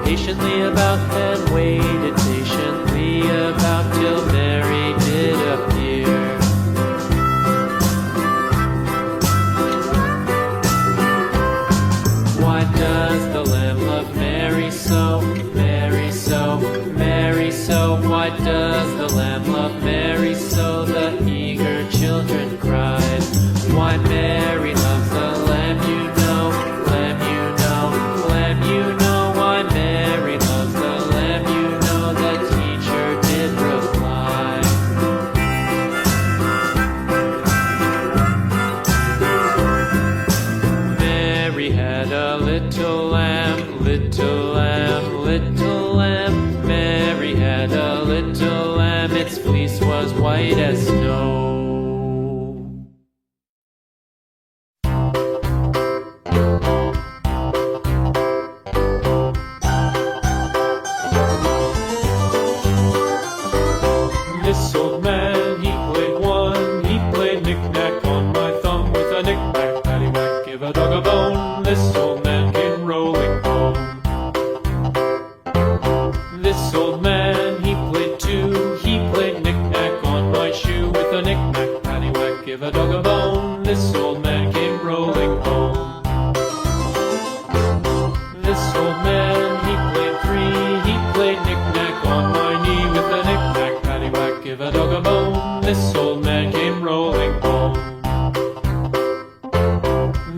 patiently about, and waited patiently about till Mary did appear. Why does the Lamb love Mary so, Mary so, Mary so? Why does the Lamb love Mary so? The eager children cried. Why Mary loves the Lamb, you know, Lamb, you know, Lamb, you know. Why Mary loves the Lamb, you know, the teacher did reply. Mary had a little lamb, little lamb, little lamb. Mary had a little lamb, its fleece was white as snow. This old man, he played one, he played knick-knack on my thumb with a knick-knack, paddywhack, give a dog a bone. This old man came rolling home. This old man, he played two, he played knick-knack on my shoe with a knick-knack, paddywhack, give a dog a bone. This old man came rolling home. This old man, he played three, he played knick-knack on my knee with a knick-knack, paddywhack, give a dog a bone. This old man came rolling home.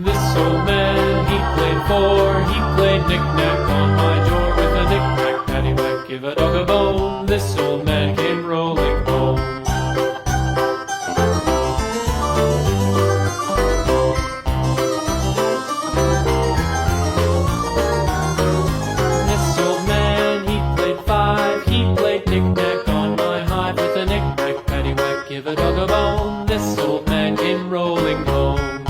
This old man, he played four, he played knick-knack on my door with a knick-knack, paddywhack, give a dog a bone. This old man came rolling home. This old man, he played five, he played knick-knack on my hive with a knick-knack, paddywhack, give a dog a bone. This old man came rolling home.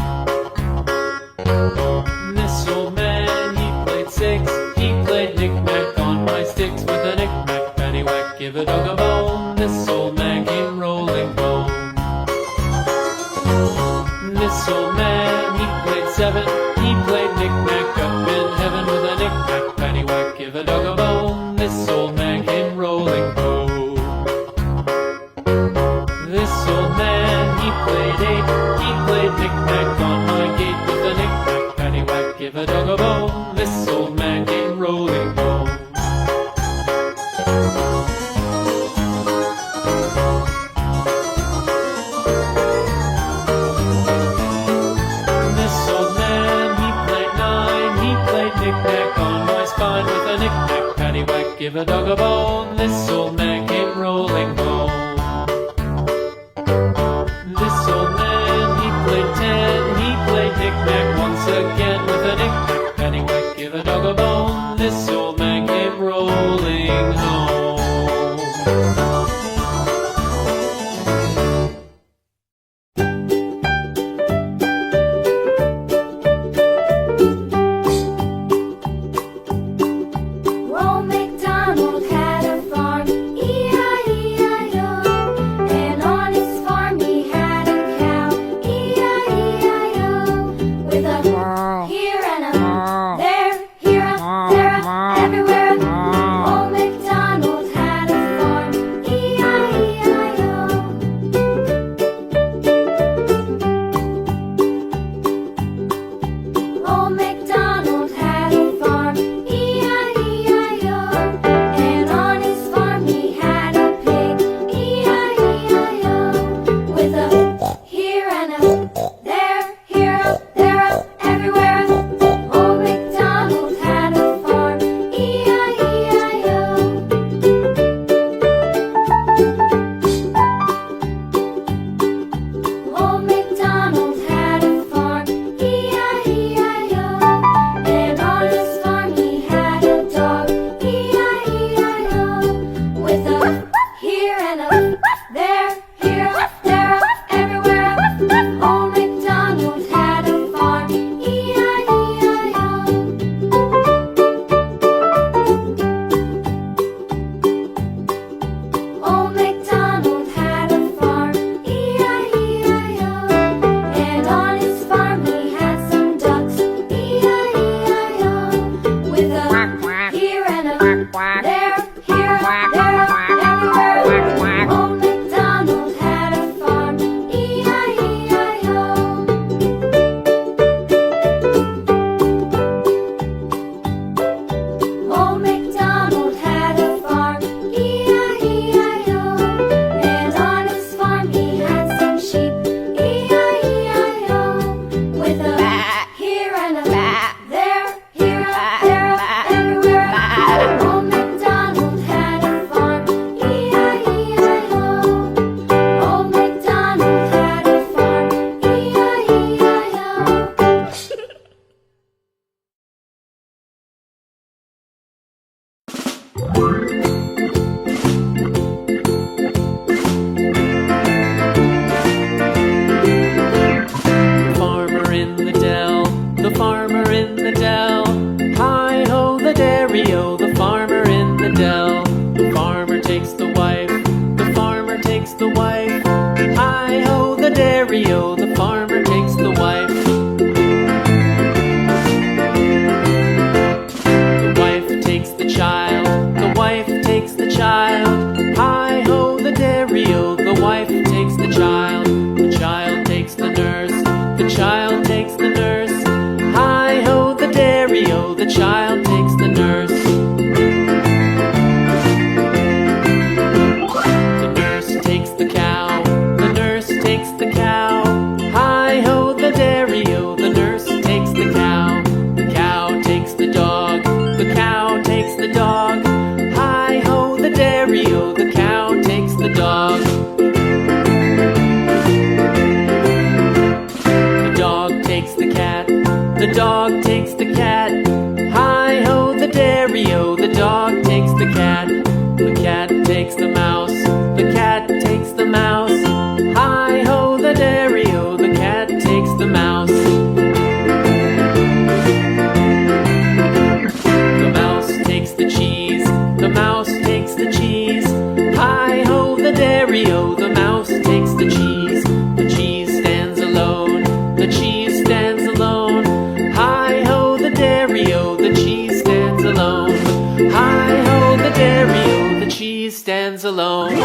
This old man, he played six, he played knick-knack on my sticks with a knick-knack, paddywhack, give a dog a bone. This old man came rolling home. This old man, he played seven, he played knick-knack up in heaven with a knick-knack, paddywhack, give a dog a bone. This old man came rolling home. This old man, he played eight, he played knick-knack on my gate with a knick-knack, paddywhack, give a dog a bone. This old man came rolling home. This old man, he played nine, he played knick-knack on my spine with a knick-knack, paddywhack, give a dog a bone. This old man came rolling home. This old man, he played ten, he played knick-knack once again with a knick-knack, paddywhack, give a dog a bone. This old man came rolling home. Old MacDonald had a farm, E-I-E-I-O. And on his farm he had a cow, E-I-E-I-O. With a here and a there, here a, there a, everywhere. Old MacDonald had a farm, E-I-E-I-O. Old MacDonald had a farm, E-I-E-I-O. And on his farm he had a pig, E-I-E-I-O. With a here and a there, here a, there a, everywhere. Old MacDonald had a farm, E-I-E-I-O. Old MacDonald had a farm, E-I-E-I-O. farmer in the dell. Hi-ho, the dairy-o, the farmer in the dell. The farmer takes the wife, the farmer takes the wife. Hi-ho, the dairy-o, the farmer takes the wife. The wife takes the child, the wife takes the child. Hi-ho, the dairy-o, the wife takes the child. The child takes the nurse, the child takes the nurse. Hi-ho, the dairy-o, the child takes the nurse. The nurse takes the cow, the nurse takes the cow. Hi-ho, the dairy-o, the nurse takes the cow. The cow takes the dog, the cow takes the dog. Hi-ho, the dairy-o, the cow takes the dog. The dog takes the cat, the dog takes the cat. Hi-ho, the dairy-o, the dog takes the cat. The cat takes the mouse, the cat takes the mouse. Hi-ho, the dairy-o, the cat takes the mouse. The mouse takes the cheese, the mouse takes the cheese. Hi-ho, the dairy-o, the mouse takes the cheese. The cheese stands alone, the cheese stands alone. Hi-ho, the dairy-o, the cheese stands alone. Hi-ho, the dairy-o, the cheese stands alone.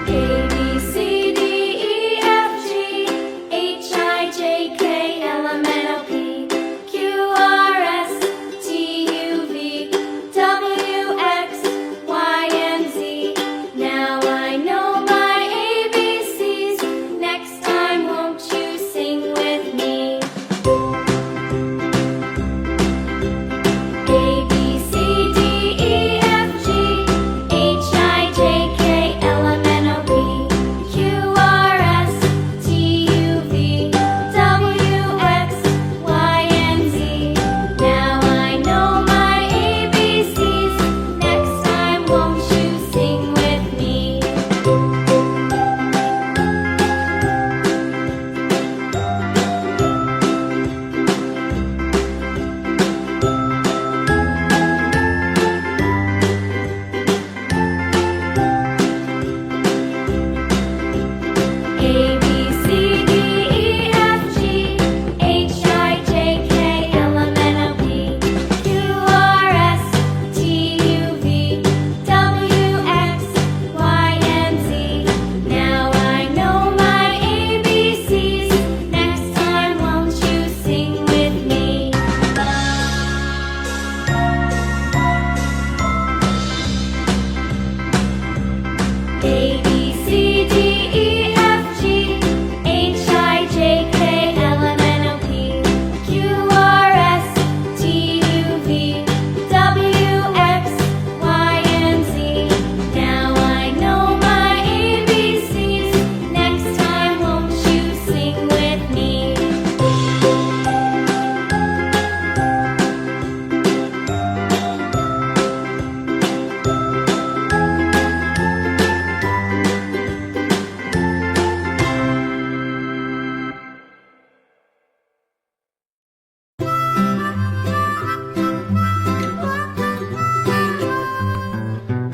A, B, C, D, E, F, G, H, I, J, K, L, M, N, O, P, Q, R, S, T, U, V, W, X, Y, and Z. Now I know my ABCs. Next time, won't you sing with me? A, B, C, D, E, F, G, H, I, J, K, L, M, N, O, P, Q, R, S, T, U, V, W, X, Y, and Z. Now I know my ABCs. Next time, won't you sing with me? A, B, C, D, E, F, G, H, I, J, K, L, M, N, O, P, Q, R, S, T, U, V, W, X, Y, and Z. Now I know my ABCs. Next time, won't you sing with me? A, B, C, D, E, F, G, H, I, J, K, L, M, N, O, P, Q, R, S, T, U, V, W, X, Y, and Z. Now I know my ABCs. Next time, won't you sing with me?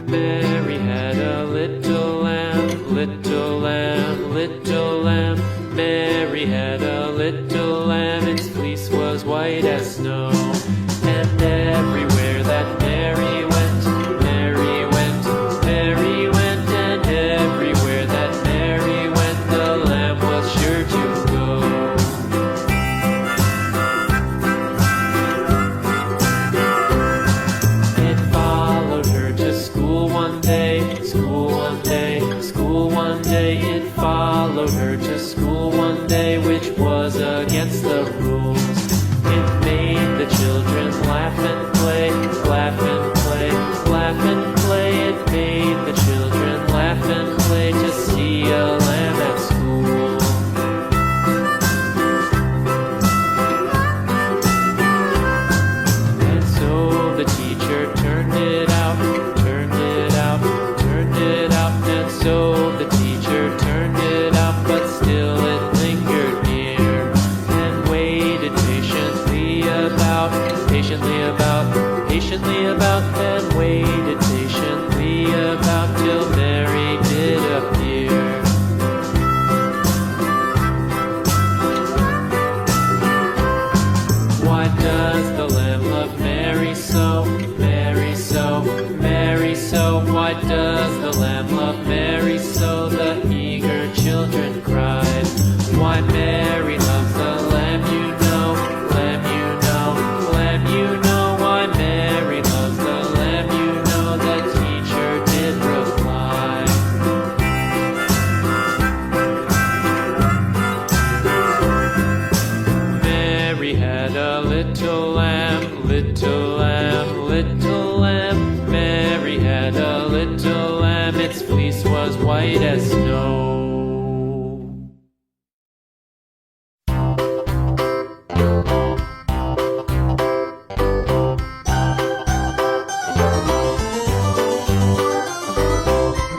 Mary had a little lamb, little lamb, little lamb. Mary had a little lamb, its fleece was white as snow. And everywhere that Mary went, Mary went, Mary went. And everywhere that Mary went, the lamb was sure to go. It followed her to school one day, school one day, school one day. It followed her to school one day, which was against the rules. It made the children laugh and play, about and waited patiently about till Mary did appear. Why does the Lamb love Mary so, Mary so, Mary so? Why does the Lamb love Mary so? The eager children cried. Why Mary loves the Lamb, you know, Lamb, you know, Lamb, you know. Why Mary loves the Lamb, you know, the teacher did reply. Mary had a little lamb, little lamb, little lamb. Mary had a little lamb, its fleece was white as snow.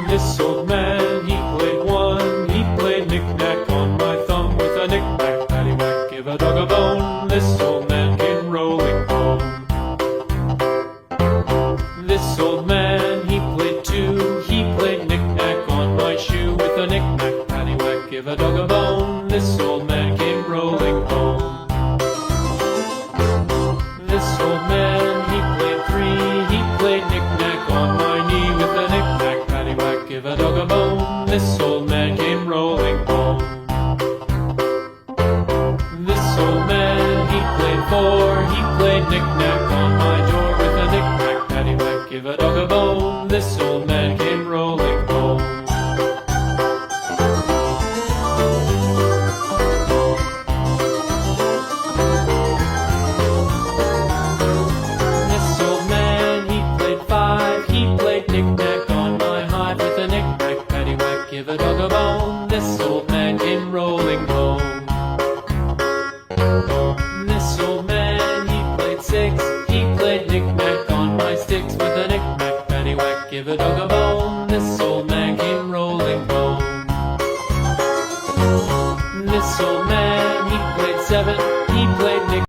This old man, he played one, he played knick-knack on my thumb with a knick-knack, paddywhack, give a dog a bone. This old man came rolling home. This old man, he played two, he played knick-knack on my shoe with a knick-knack, paddywhack, give a dog a bone. This old man came rolling home. This old man, he played three, he played knick-knack on my knee with a knick-knack, paddywhack, give a dog a bone. This old man came rolling home. This old man, he played four, he played knick-knack on my door with a knick-knack, paddywhack, give a dog a bone. This old man came rolling home. This old man, he played five, he played knick-knack on my hive with a knick-knack, paddywhack, give a dog a bone. This old man came rolling home. This old man, he played six, he played knick-knack on my sticks with a knick-knack, paddywhack, give a dog a bone. This old man came rolling home. This old man, he played seven, he played knick